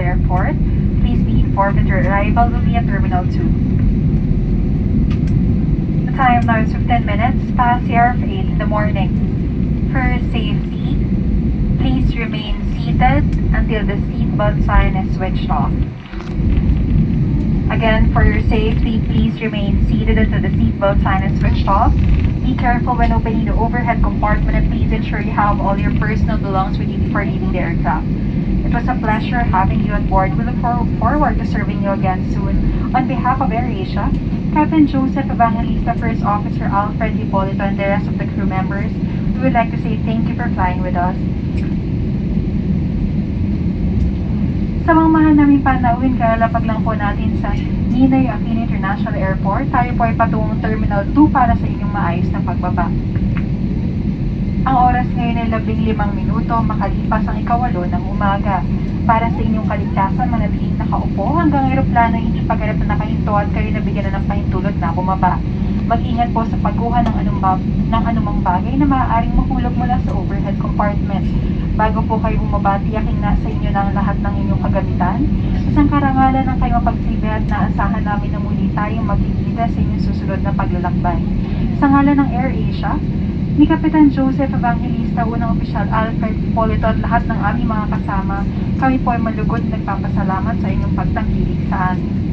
Airport. Please be informed that your arrival will be at Terminal 2. The time now is 15 minutes past the hour of 8 in the morning. For safety, please remain seated until the seatbelt sign is switched off. Again, for your safety, please remain seated until the seatbelt sign is switched off. Be careful when opening the overhead compartment and please ensure you have all your personal belongings with you before leaving the aircraft. It was a pleasure having you on board. We look forward to serving you again soon. On behalf of AirAsia, Captain Joseph Evangelista, First Officer Alfred Hipolito, and the rest of the crew members, we would like to say thank you for flying with us. Sa mga mahal namin panauhin, kalalapag lang po natin sa Ninoy Aquino International Airport. Tayo po ay patungong Terminal 2 para sa inyong maayos na pagbaba. Ang oras ngayon ay 15 minuto makalipas ang 8:08 ng umaga. Para sa inyong kaligtasan, manatiling nakaupo hanggang eroplano inyong pagharap na nakahinto at kayo nabigyan na ng pahintulot na bumaba. Mag-ingat po sa pagkuha ng anumang bagay na maaaring mahulog mula sa overhead compartment. Bago po kayo bumaba, tiyaking nasa inyo na ang lahat ng inyong kagamitan. Isang karangalan ng kayo mapagsilbi at naasahan namin na muli tayong magkikita sa inyong susunod na paglalakbay. Sa ngalan ng AirAsia, ni Kapitan Joseph Evangelista, unang opisyal Alfred Hipolito at lahat ng aming mga kasama, kami po ay malugod nagpapasalamat sa inyong pagtangkilik sa amin.